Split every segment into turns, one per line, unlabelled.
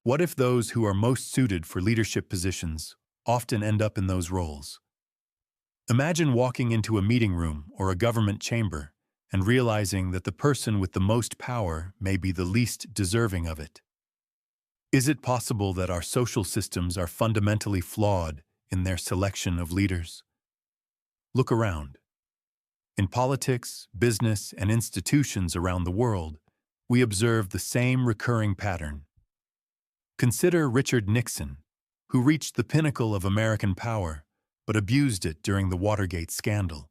What if those who are most suited for leadership positions often end up in those roles? Imagine walking into a meeting room or a government chamber and realizing that the person with the most power may be the least deserving of it. Is it possible that our social systems are fundamentally flawed in their selection of leaders? Look around. In politics, business, and institutions around the world, we observe the same recurring pattern. Consider Richard Nixon, who reached the pinnacle of American power but abused it during the Watergate scandal.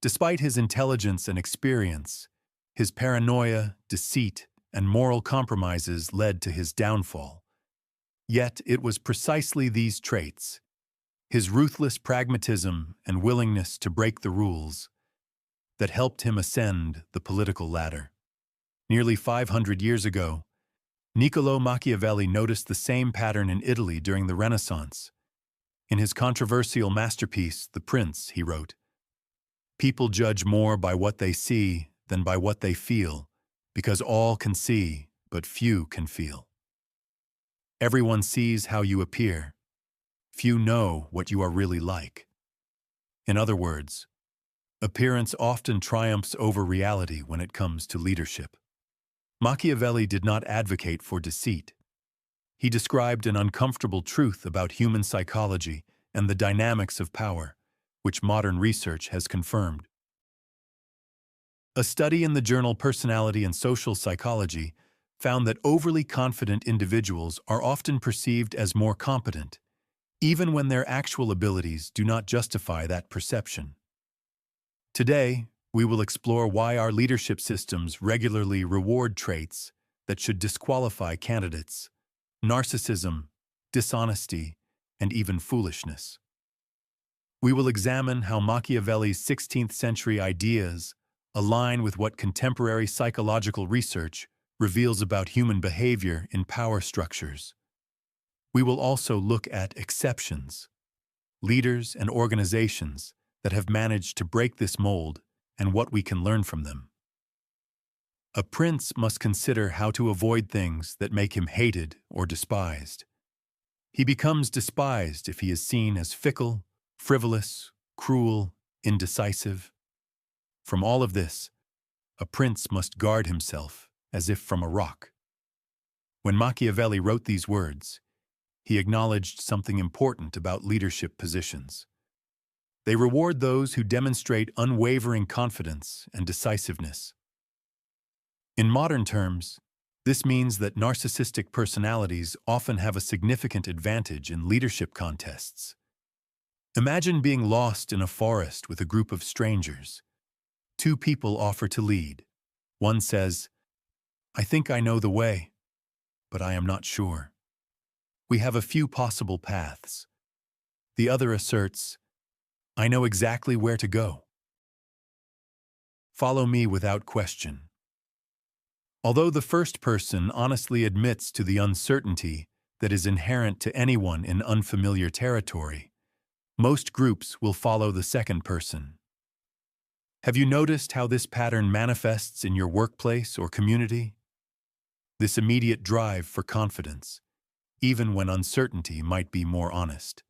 Despite his intelligence and experience, his paranoia, deceit, and moral compromises led to his downfall. Yet it was precisely these traits, his ruthless pragmatism and willingness to break the rules, that helped him ascend the political ladder. Nearly 500 years ago, Niccolò Machiavelli noticed the same pattern in Italy during the Renaissance. In his controversial masterpiece, The Prince, he wrote, "People judge more by what they see than by what they feel, because all can see, but few can feel. Everyone sees how you appear. Few know what you are really like." In other words, appearance often triumphs over reality when it comes to leadership. Machiavelli did not advocate for deceit. He described an uncomfortable truth about human psychology and the dynamics of power, which modern research has confirmed. A study in the journal Personality and Social Psychology found that overly confident individuals are often perceived as more competent, even when their actual abilities do not justify that perception. Today, we will explore why our leadership systems regularly reward traits that should disqualify candidates: narcissism, dishonesty, and even foolishness. We will examine how Machiavelli's 16th century ideas align with what contemporary psychological research reveals about human behavior in power structures. We will also look at exceptions, leaders and organizations that have managed to break this mold and what we can learn from them. A prince must consider how to avoid things that make him hated or despised. He becomes despised if he is seen as fickle, frivolous, cruel, indecisive. From all of this, a prince must guard himself as if from a rock. When Machiavelli wrote these words, he acknowledged something important about leadership positions. They reward those who demonstrate unwavering confidence and decisiveness. In modern terms, this means that narcissistic personalities often have a significant advantage in leadership contests. Imagine being lost in a forest with a group of strangers. Two people offer to lead. One says, "I think I know the way, but I am not sure. We have a few possible paths." The other asserts, "I know exactly where to go. Follow me without question." Although the first person honestly admits to the uncertainty that is inherent to anyone in unfamiliar territory, most groups will follow the second person. Have you noticed how this pattern manifests in your workplace or community? This immediate drive for confidence, even when uncertainty might be more honest.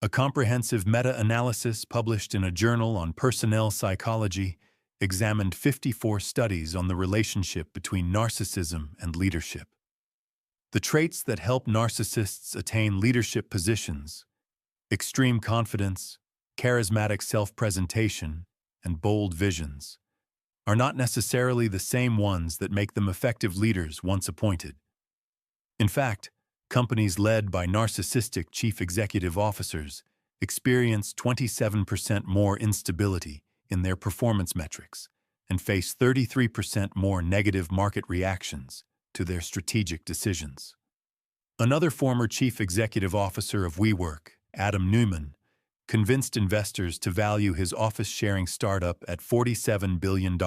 A comprehensive meta-analysis published in a journal on personnel psychology examined 54 studies on the relationship between narcissism and leadership. The traits that help narcissists attain leadership positions: extreme confidence, charismatic self-presentation, and bold visions, are not necessarily the same ones that make them effective leaders once appointed. In fact, companies led by narcissistic chief executive officers experience 27% more instability in their performance metrics and face 33% more negative market reactions to their strategic decisions. Another former chief executive officer of WeWork, Adam Neumann, convinced investors to value his office-sharing startup at $47 billion,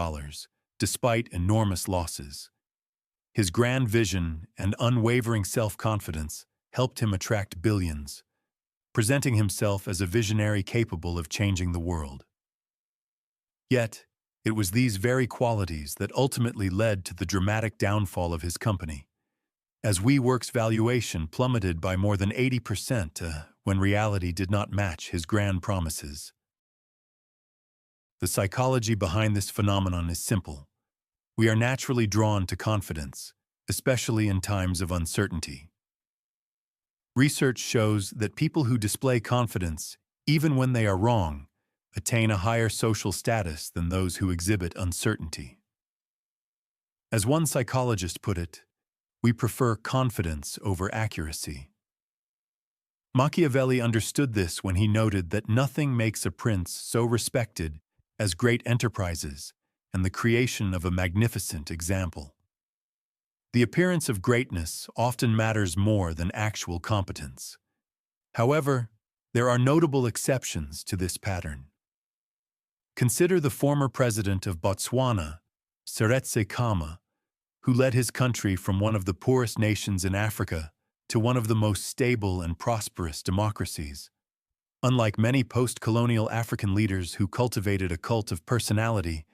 despite enormous losses. His grand vision and unwavering self-confidence helped him attract billions, presenting himself as a visionary capable of changing the world. Yet, it was these very qualities that ultimately led to the dramatic downfall of his company. as WeWork's valuation plummeted by more than 80% when reality did not match his grand promises. The psychology behind this phenomenon is simple. We are naturally drawn to confidence, especially in times of uncertainty. Research shows that people who display confidence, even when they are wrong, attain a higher social status than those who exhibit uncertainty. As one psychologist put it, we prefer confidence over accuracy. Machiavelli understood this when he noted that nothing makes a prince so respected as great enterprises and the creation of a magnificent example. The appearance of greatness often matters more than actual competence. However, there are notable exceptions to this pattern. Consider the former president of Botswana, Seretse Khama, who led his country from one of the poorest nations in Africa to one of the most stable and prosperous democracies. Unlike many post-colonial African leaders who cultivated a cult of personality,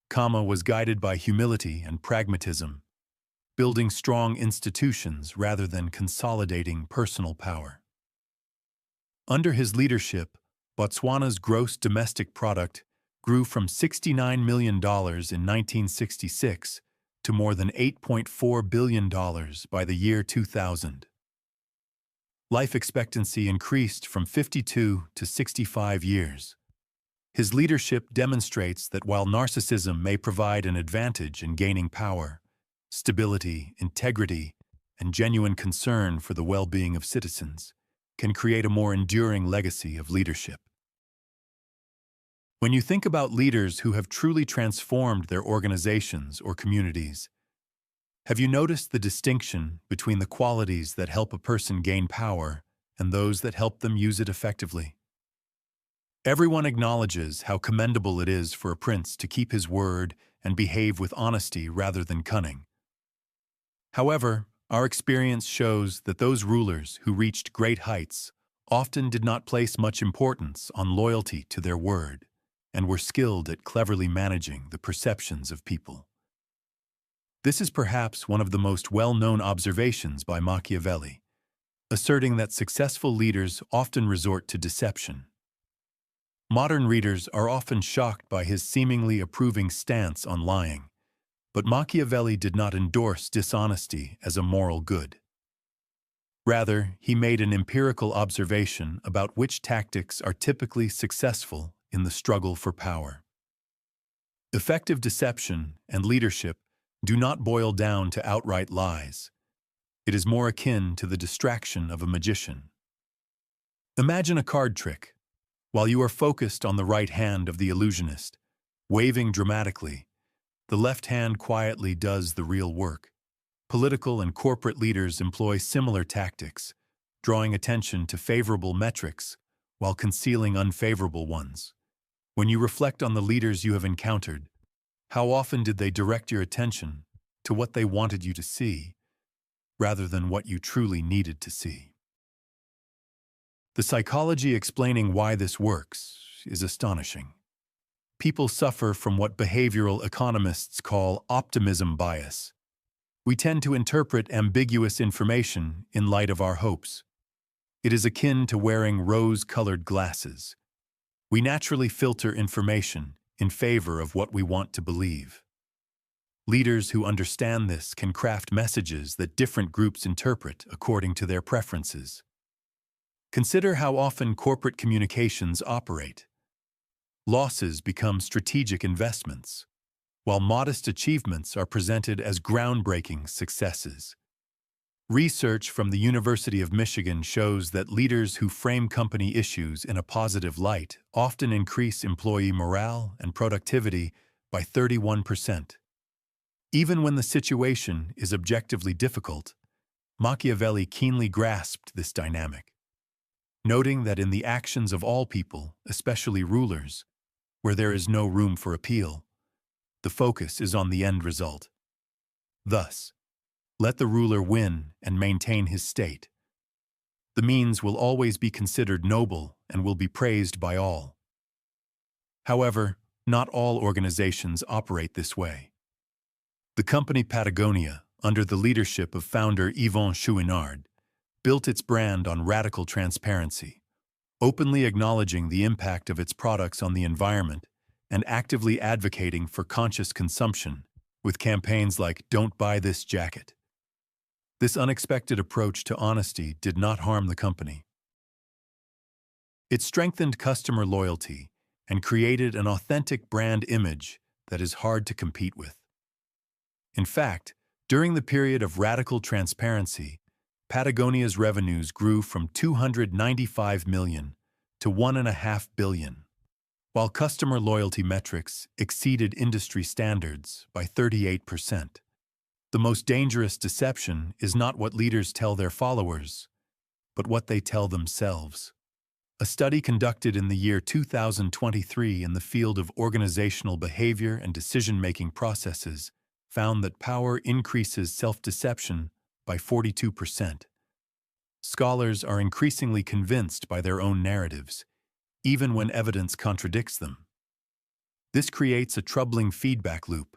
Khama was guided by humility and pragmatism, building strong institutions rather than consolidating personal power. Under his leadership, Botswana's gross domestic product grew from $69 million in 1966 to more than $8.4 billion by the year 2000. Life expectancy increased from 52 to 65 years. His leadership demonstrates that while narcissism may provide an advantage in gaining power, stability, integrity, and genuine concern for the well-being of citizens can create a more enduring legacy of leadership. When you think about leaders who have truly transformed their organizations or communities, have you noticed the distinction between the qualities that help a person gain power and those that help them use it effectively? Everyone acknowledges how commendable it is for a prince to keep his word and behave with honesty rather than cunning. However, our experience shows that those rulers who reached great heights often did not place much importance on loyalty to their word and were skilled at cleverly managing the perceptions of people. This is perhaps one of the most well-known observations by Machiavelli, asserting that successful leaders often resort to deception. Modern readers are often shocked by his seemingly approving stance on lying, but Machiavelli did not endorse dishonesty as a moral good. Rather, he made an empirical observation about which tactics are typically successful in the struggle for power. Effective deception and leadership do not boil down to outright lies. It is more akin to the distraction of a magician. Imagine a card trick. While you are focused on the right hand of the illusionist, waving dramatically, the left hand quietly does the real work. Political and corporate leaders employ similar tactics, drawing attention to favorable metrics while concealing unfavorable ones. When you reflect on the leaders you have encountered, how often did they direct your attention to what they wanted you to see, rather than what you truly needed to see? The psychology explaining why this works is astonishing. People suffer from what behavioral economists call optimism bias. We tend to interpret ambiguous information in light of our hopes. It is akin to wearing rose-colored glasses. We naturally filter information in favor of what we want to believe. Leaders who understand this can craft messages that different groups interpret according to their preferences. Consider how often corporate communications operate. Losses become strategic investments, while modest achievements are presented as groundbreaking successes. Research from the University of Michigan shows that leaders who frame company issues in a positive light often increase employee morale and productivity by 31%. Even when the situation is objectively difficult, Machiavelli keenly grasped this dynamic, noting that in the actions of all people, especially rulers, where there is no room for appeal, the focus is on the end result. Thus, let the ruler win and maintain his state. The means will always be considered noble and will be praised by all. However, not all organizations operate this way. The company Patagonia, under the leadership of founder Yvon Chouinard, built its brand on radical transparency, openly acknowledging the impact of its products on the environment and actively advocating for conscious consumption, with campaigns like "Don't Buy This Jacket." This unexpected approach to honesty did not harm the company. It strengthened customer loyalty and created an authentic brand image that is hard to compete with. In fact, during the period of radical transparency, Patagonia's revenues grew from $295 million to $1.5 billion, while customer loyalty metrics exceeded industry standards by 38%. The most dangerous deception is not what leaders tell their followers, but what they tell themselves. A study conducted in the year 2023 in the field of organizational behavior and decision-making processes found that power increases self-deception by 42%. Scholars are increasingly convinced by their own narratives, even when evidence contradicts them. This creates a troubling feedback loop,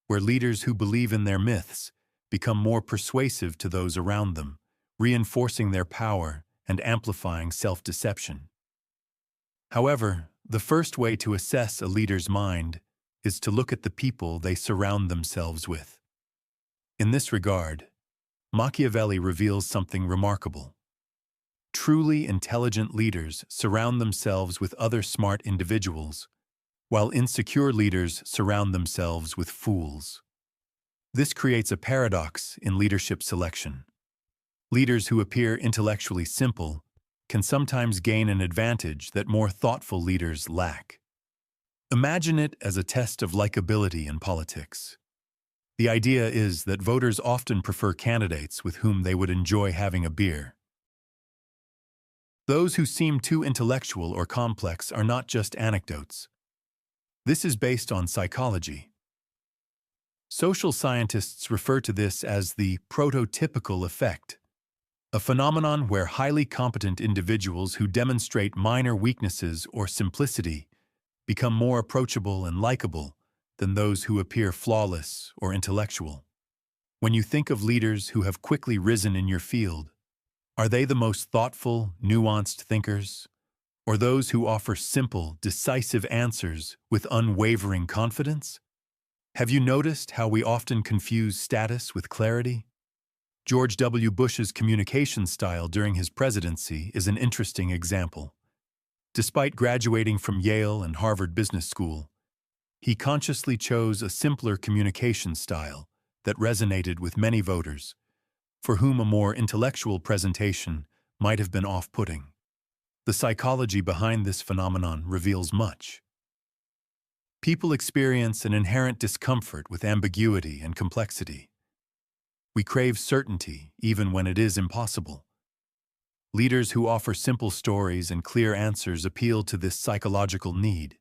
where leaders who believe in their myths become more persuasive to those around them, reinforcing their power and amplifying self-deception. However, the first way to assess a leader's mind is to look at the people they surround themselves with. In this regard, Machiavelli reveals something remarkable. Truly intelligent leaders surround themselves with other smart individuals, while insecure leaders surround themselves with fools. This creates a paradox in leadership selection. Leaders who appear intellectually simple can sometimes gain an advantage that more thoughtful leaders lack. Imagine it as a test of likability in politics. The idea is that voters often prefer candidates with whom they would enjoy having a beer. Those who seem too intellectual or complex are not just anecdotes. This is based on psychology. Social scientists refer to this as the prototypical effect, a phenomenon where highly competent individuals who demonstrate minor weaknesses or simplicity become more approachable and likable than those who appear flawless or intellectual. When you think of leaders who have quickly risen in your field, are they the most thoughtful, nuanced thinkers, or those who offer simple, decisive answers with unwavering confidence? Have you noticed how we often confuse status with clarity? George W. Bush's communication style during his presidency is an interesting example. Despite graduating from Yale and Harvard Business School, he consciously chose a simpler communication style that resonated with many voters, for whom a more intellectual presentation might have been off-putting. The psychology behind this phenomenon reveals much. People experience an inherent discomfort with ambiguity and complexity. We crave certainty even when it is impossible. Leaders who offer simple stories and clear answers appeal to this psychological need,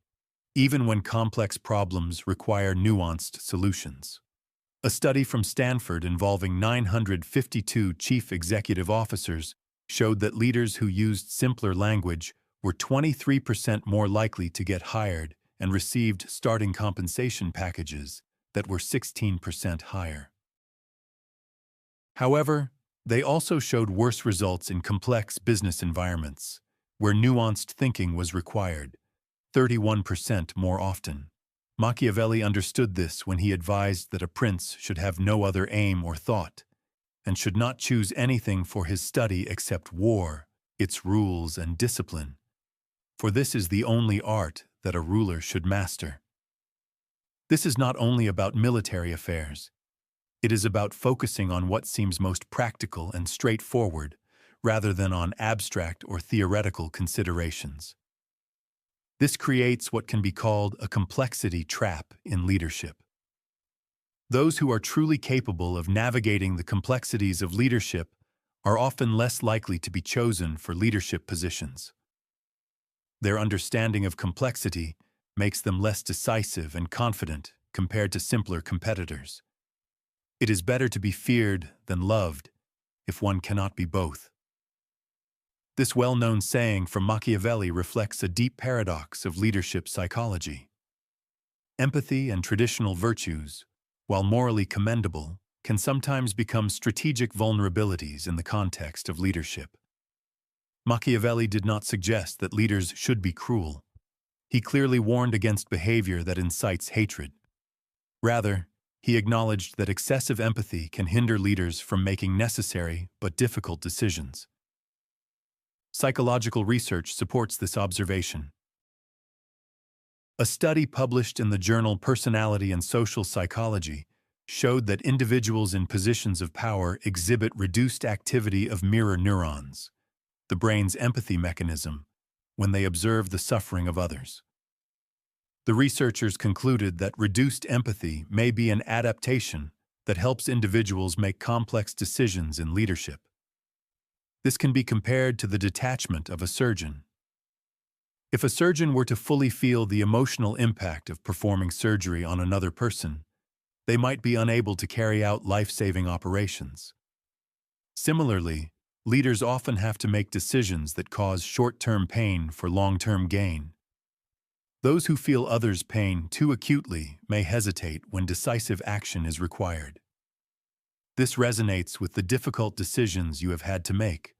even when complex problems require nuanced solutions. A study from Stanford involving 952 chief executive officers showed that leaders who used simpler language were 23% more likely to get hired and received starting compensation packages that were 16% higher. However, they also showed worse results in complex business environments, where nuanced thinking was required, 31% more often. Machiavelli understood this when he advised that a prince should have no other aim or thought, and should not choose anything for his study except war, its rules and discipline, for this is the only art that a ruler should master. This is not only about military affairs. It is about focusing on what seems most practical and straightforward, rather than on abstract or theoretical considerations. This creates what can be called a complexity trap in leadership. Those who are truly capable of navigating the complexities of leadership are often less likely to be chosen for leadership positions. Their understanding of complexity makes them less decisive and confident compared to simpler competitors. It is better to be feared than loved if one cannot be both. This well-known saying from Machiavelli reflects a deep paradox of leadership psychology. Empathy and traditional virtues, while morally commendable, can sometimes become strategic vulnerabilities in the context of leadership. Machiavelli did not suggest that leaders should be cruel. He clearly warned against behavior that incites hatred. Rather, he acknowledged that excessive empathy can hinder leaders from making necessary but difficult decisions. Psychological research supports this observation. A study published in the journal Personality and Social Psychology showed that individuals in positions of power exhibit reduced activity of mirror neurons, the brain's empathy mechanism, when they observe the suffering of others. The researchers concluded that reduced empathy may be an adaptation that helps individuals make complex decisions in leadership. This can be compared to the detachment of a surgeon. If a surgeon were to fully feel the emotional impact of performing surgery on another person, they might be unable to carry out life-saving operations. Similarly, leaders often have to make decisions that cause short-term pain for long-term gain. Those who feel others' pain too acutely may hesitate when decisive action is required. This resonates with the difficult decisions you have had to make,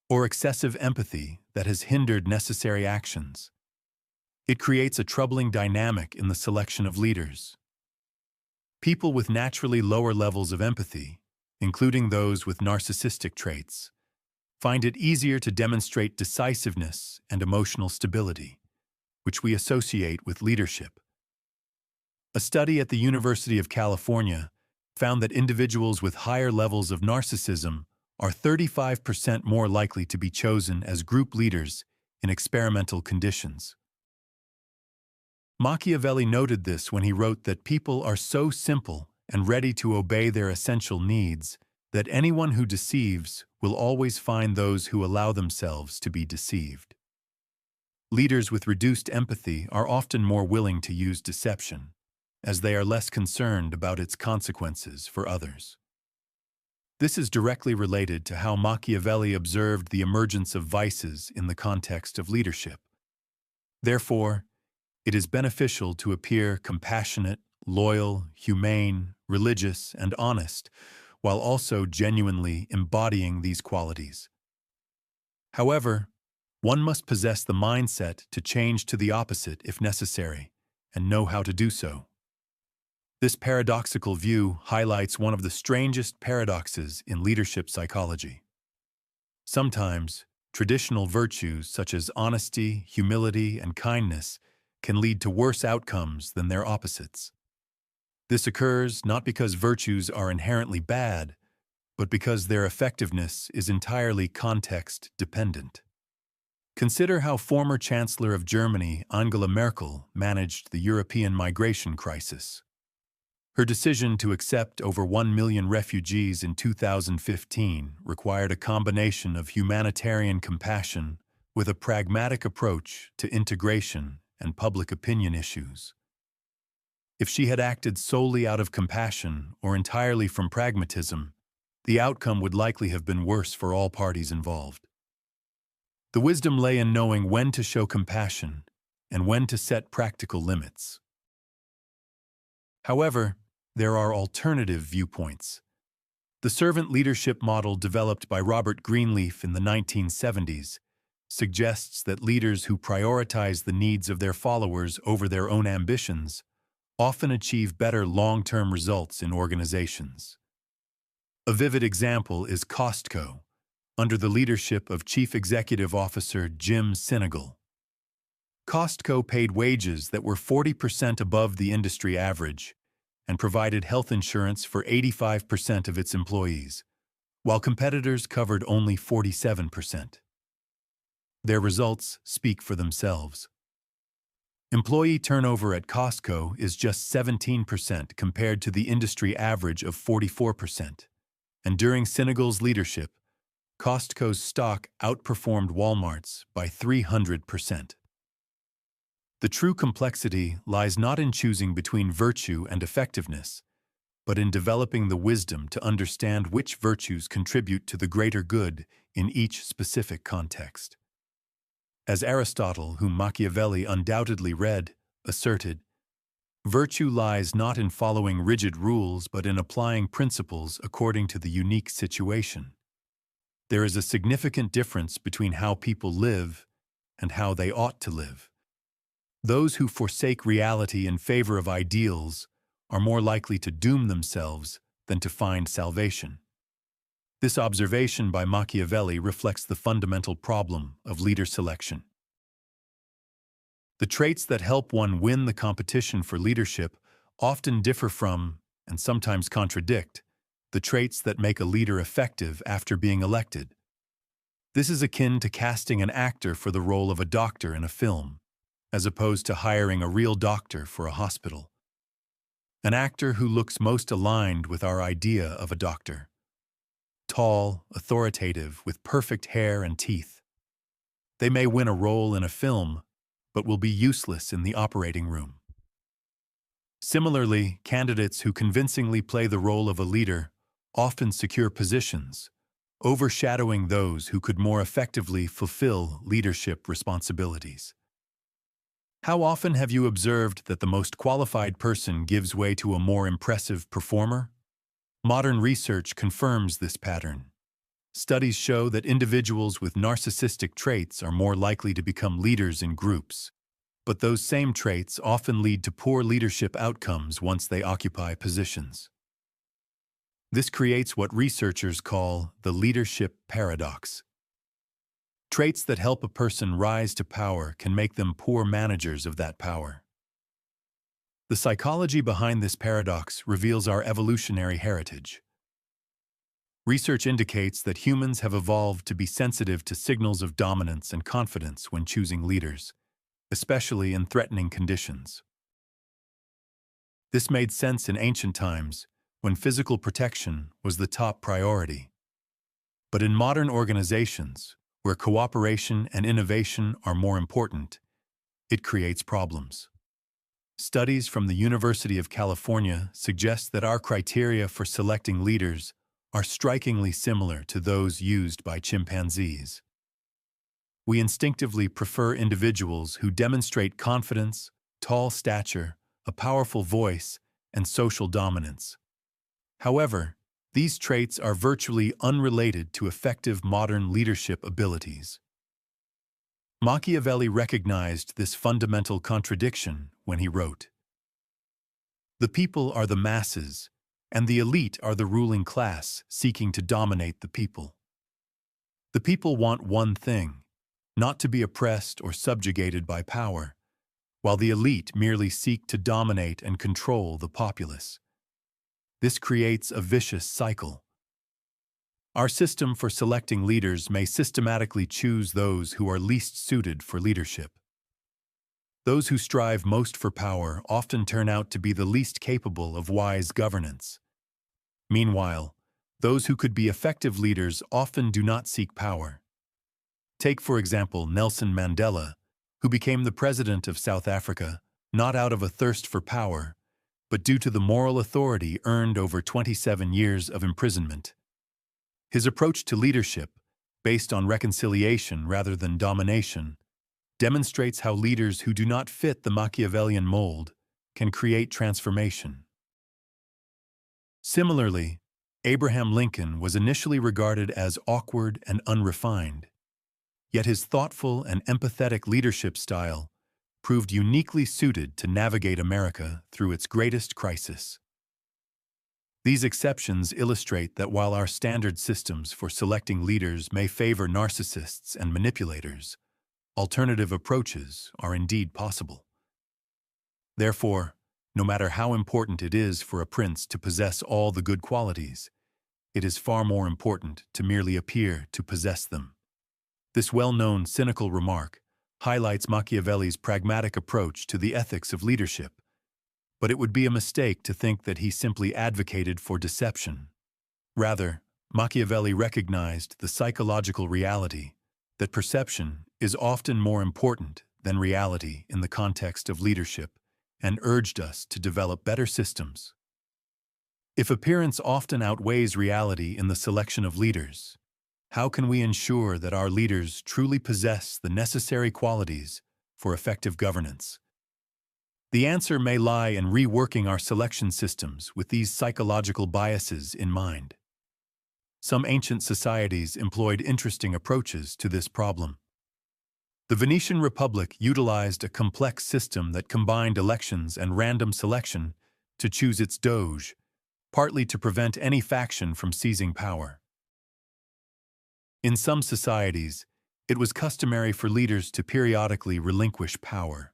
or excessive empathy that has hindered necessary actions. It creates a troubling dynamic in the selection of leaders. People with naturally lower levels of empathy, including those with narcissistic traits, find it easier to demonstrate decisiveness and emotional stability, which we associate with leadership. A study at the University of California found that individuals with higher levels of narcissism are 35% more likely to be chosen as group leaders in experimental conditions. Machiavelli noted this when he wrote that people are so simple and ready to obey their essential needs that anyone who deceives will always find those who allow themselves to be deceived. Leaders with reduced empathy are often more willing to use deception, as they are less concerned about its consequences for others. This is directly related to how Machiavelli observed the emergence of vices in the context of leadership. Therefore, it is beneficial to appear compassionate, loyal, humane, religious, and honest, while also genuinely embodying these qualities. However, one must possess the mindset to change to the opposite if necessary, and know how to do so. This paradoxical view highlights one of the strangest paradoxes in leadership psychology. Sometimes, traditional virtues such as honesty, humility, and kindness can lead to worse outcomes than their opposites. This occurs not because virtues are inherently bad, but because their effectiveness is entirely context-dependent. Consider how former Chancellor of Germany, Angela Merkel, managed the European migration crisis. Her decision to accept over 1 million refugees in 2015 required a combination of humanitarian compassion with a pragmatic approach to integration and public opinion issues. If she had acted solely out of compassion or entirely from pragmatism, the outcome would likely have been worse for all parties involved. The wisdom lay in knowing when to show compassion and when to set practical limits. However, there are alternative viewpoints. The servant leadership model developed by Robert Greenleaf in the 1970s suggests that leaders who prioritize the needs of their followers over their own ambitions often achieve better long-term results in organizations. A vivid example is Costco, under the leadership of Chief Executive Officer Jim Sinegal. Costco paid wages that were 40% above the industry average and provided health insurance for 85% of its employees, while competitors covered only 47%. Their results speak for themselves. Employee turnover at Costco is just 17% compared to the industry average of 44%, and during Sinegal's leadership, Costco's stock outperformed Walmart's by 300%. The true complexity lies not in choosing between virtue and effectiveness, but in developing the wisdom to understand which virtues contribute to the greater good in each specific context. As Aristotle, whom Machiavelli undoubtedly read, asserted, Virtue lies not in following rigid rules but in applying principles according to the unique situation. There is a significant difference between how people live and how they ought to live. Those who forsake reality in favor of ideals are more likely to doom themselves than to find salvation. This observation by Machiavelli reflects the fundamental problem of leader selection. The traits that help one win the competition for leadership often differ from, and sometimes contradict, the traits that make a leader effective after being elected. This is akin to casting an actor for the role of a doctor in a film, as opposed to hiring a real doctor for a hospital. An actor who looks most aligned with our idea of a doctor. Tall, authoritative, with perfect hair and teeth. They may win a role in a film, but will be useless in the operating room. Similarly, candidates who convincingly play the role of a leader often secure positions, overshadowing those who could more effectively fulfill leadership responsibilities. How often have you observed that the most qualified person gives way to a more impressive performer? Modern research confirms this pattern. Studies show that individuals with narcissistic traits are more likely to become leaders in groups, but those same traits often lead to poor leadership outcomes once they occupy positions. This creates what researchers call the leadership paradox. Traits that help a person rise to power can make them poor managers of that power. The psychology behind this paradox reveals our evolutionary heritage. Research indicates that humans have evolved to be sensitive to signals of dominance and confidence when choosing leaders, especially in threatening conditions. This made sense in ancient times, when physical protection was the top priority. But in modern organizations, where cooperation and innovation are more important, it creates problems. Studies from the University of California suggest that our criteria for selecting leaders are strikingly similar to those used by chimpanzees. We instinctively prefer individuals who demonstrate confidence, tall stature, a powerful voice, and social dominance. However, these traits are virtually unrelated to effective modern leadership abilities. Machiavelli recognized this fundamental contradiction when he wrote, "The people are the masses, and the elite are the ruling class seeking to dominate the people. The people want one thing, not to be oppressed or subjugated by power, while the elite merely seek to dominate and control the populace. This creates a vicious cycle. Our system for selecting leaders may systematically choose those who are least suited for leadership. Those who strive most for power often turn out to be the least capable of wise governance. Meanwhile, those who could be effective leaders often do not seek power. Take, for example, Nelson Mandela, who became the president of South Africa, not out of a thirst for power, but due to the moral authority earned over 27 years of imprisonment. His approach to leadership, based on reconciliation rather than domination, demonstrates how leaders who do not fit the Machiavellian mold can create transformation. Similarly, Abraham Lincoln was initially regarded as awkward and unrefined, yet his thoughtful and empathetic leadership style proved uniquely suited to navigate America through its greatest crisis. These exceptions illustrate that while our standard systems for selecting leaders may favor narcissists and manipulators, alternative approaches are indeed possible. Therefore, no matter how important it is for a prince to possess all the good qualities, it is far more important to merely appear to possess them. This well-known cynical remark highlights Machiavelli's pragmatic approach to the ethics of leadership, but it would be a mistake to think that he simply advocated for deception. Rather, Machiavelli recognized the psychological reality that perception is often more important than reality in the context of leadership, and urged us to develop better systems. If appearance often outweighs reality in the selection of leaders, how can we ensure that our leaders truly possess the necessary qualities for effective governance? The answer may lie in reworking our selection systems with these psychological biases in mind. Some ancient societies employed interesting approaches to this problem. The Venetian Republic utilized a complex system that combined elections and random selection to choose its doge, partly to prevent any faction from seizing power. In some societies, it was customary for leaders to periodically relinquish power,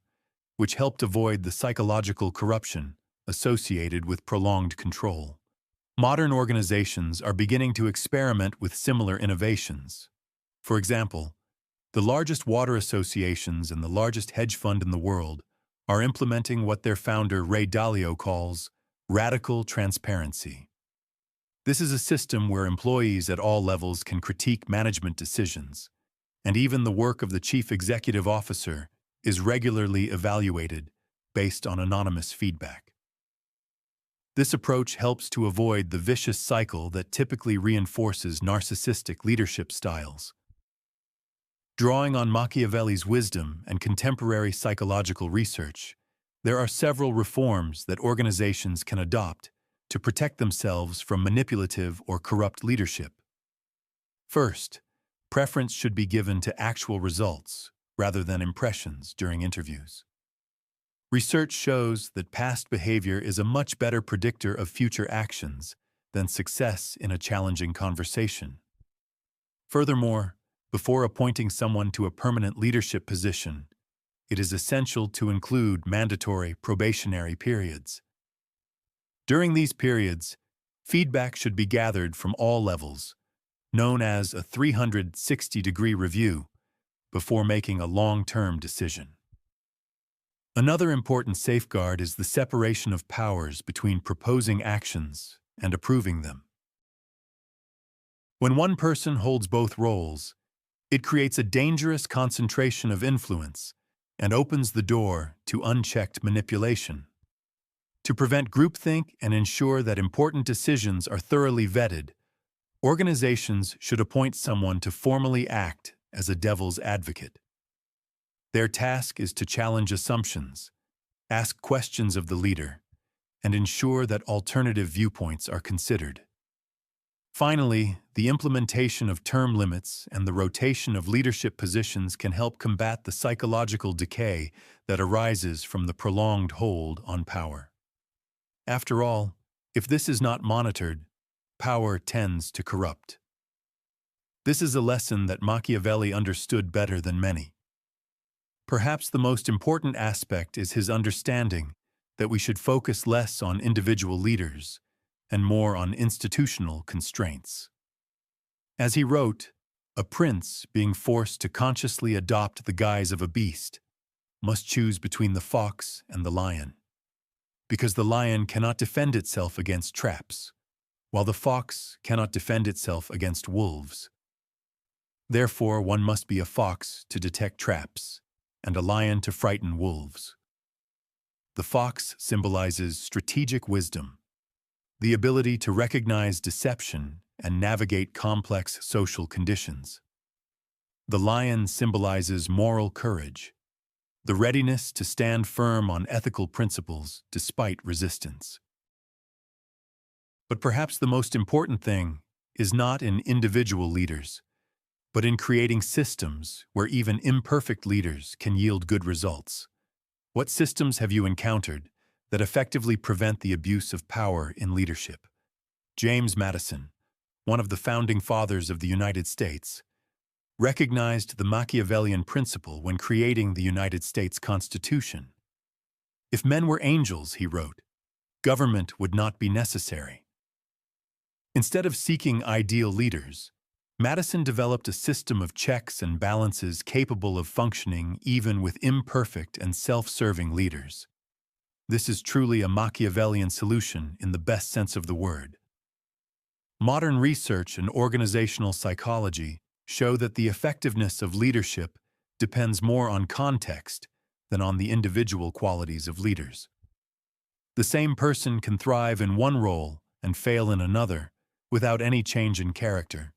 which helped avoid the psychological corruption associated with prolonged control. Modern organizations are beginning to experiment with similar innovations. For example, the largest water associations and the largest hedge fund in the world are implementing what their founder Ray Dalio calls radical transparency. This is a system where employees at all levels can critique management decisions, and even the work of the chief executive officer is regularly evaluated based on anonymous feedback. This approach helps to avoid the vicious cycle that typically reinforces narcissistic leadership styles. Drawing on Machiavelli's wisdom and contemporary psychological research, there are several reforms that organizations can adopt to protect themselves from manipulative or corrupt leadership. First, preference should be given to actual results rather than impressions during interviews. Research shows that past behavior is a much better predictor of future actions than success in a challenging conversation. Furthermore, before appointing someone to a permanent leadership position, it is essential to include mandatory probationary periods. During these periods, feedback should be gathered from all levels, known as a 360-degree review, before making a long-term decision. Another important safeguard is the separation of powers between proposing actions and approving them. When one person holds both roles, it creates a dangerous concentration of influence and opens the door to unchecked manipulation. To prevent groupthink and ensure that important decisions are thoroughly vetted, organizations should appoint someone to formally act as a devil's advocate. Their task is to challenge assumptions, ask questions of the leader, and ensure that alternative viewpoints are considered. Finally, the implementation of term limits and the rotation of leadership positions can help combat the psychological decay that arises from the prolonged hold on power. After all, if this is not monitored, power tends to corrupt. This is a lesson that Machiavelli understood better than many. Perhaps the most important aspect is his understanding that we should focus less on individual leaders and more on institutional constraints. As he wrote, a prince being forced to consciously adopt the guise of a beast must choose between the fox and the lion, because the lion cannot defend itself against traps, while the fox cannot defend itself against wolves. Therefore, one must be a fox to detect traps, and a lion to frighten wolves. The fox symbolizes strategic wisdom, the ability to recognize deception and navigate complex social conditions. The lion symbolizes moral courage, the readiness to stand firm on ethical principles despite resistance. But perhaps the most important thing is not in individual leaders, but in creating systems where even imperfect leaders can yield good results. What systems have you encountered that effectively prevent the abuse of power in leadership? James Madison, one of the founding fathers of the United States, recognized the Machiavellian principle when creating the United States Constitution. If men were angels, he wrote, government would not be necessary. Instead of seeking ideal leaders, Madison developed a system of checks and balances capable of functioning even with imperfect and self-serving leaders. This is truly a Machiavellian solution in the best sense of the word. Modern research and organizational psychology show that the effectiveness of leadership depends more on context than on the individual qualities of leaders. The same person can thrive in one role and fail in another without any change in character,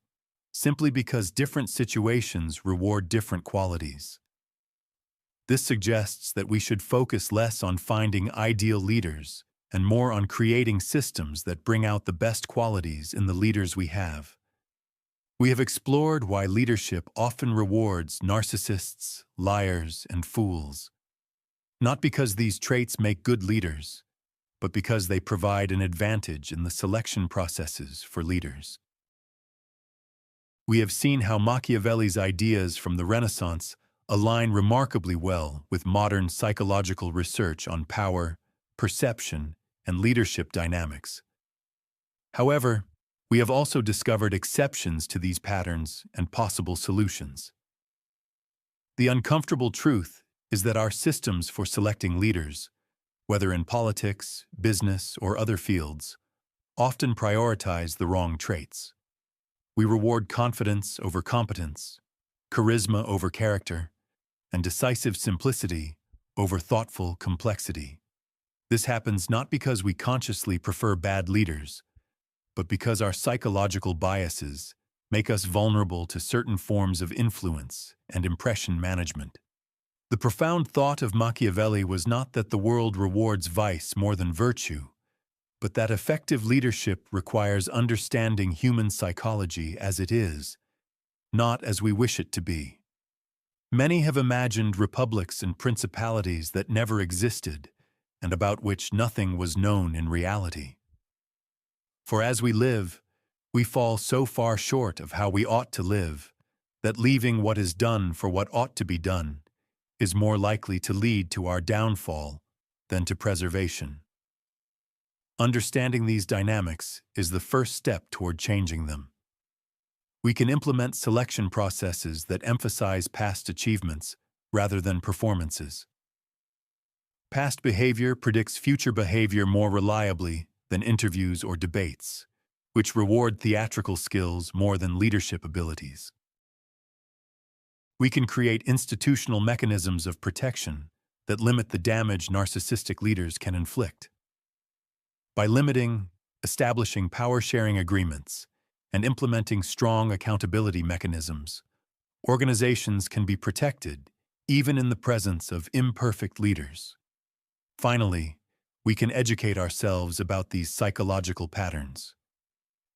simply because different situations reward different qualities. This suggests that we should focus less on finding ideal leaders and more on creating systems that bring out the best qualities in the leaders we have. We have explored why leadership often rewards narcissists, liars, and fools. Not because these traits make good leaders, but because they provide an advantage in the selection processes for leaders. We have seen how Machiavelli's ideas from the Renaissance align remarkably well with modern psychological research on power, perception, and leadership dynamics. However, we have also discovered exceptions to these patterns and possible solutions. The uncomfortable truth is that our systems for selecting leaders, whether in politics, business, or other fields, often prioritize the wrong traits. We reward confidence over competence, charisma over character, and decisive simplicity over thoughtful complexity. This happens not because we consciously prefer bad leaders, but because our psychological biases make us vulnerable to certain forms of influence and impression management. The profound thought of Machiavelli was not that the world rewards vice more than virtue, but that effective leadership requires understanding human psychology as it is, not as we wish it to be. Many have imagined republics and principalities that never existed and about which nothing was known in reality. For as we live, we fall so far short of how we ought to live that leaving what is done for what ought to be done is more likely to lead to our downfall than to preservation. Understanding these dynamics is the first step toward changing them. We can implement selection processes that emphasize past achievements rather than performances. Past behavior predicts future behavior more reliably than interviews or debates, which reward theatrical skills more than leadership abilities. We can create institutional mechanisms of protection that limit the damage narcissistic leaders can inflict. By limiting, establishing power-sharing agreements, and implementing strong accountability mechanisms, organizations can be protected even in the presence of imperfect leaders. Finally, we can educate ourselves about these psychological patterns.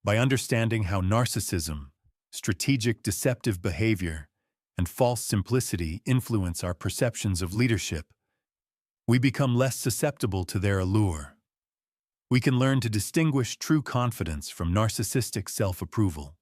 By understanding how narcissism, strategic deceptive behavior, and false simplicity influence our perceptions of leadership, we become less susceptible to their allure. We can learn to distinguish true confidence from narcissistic self-approval.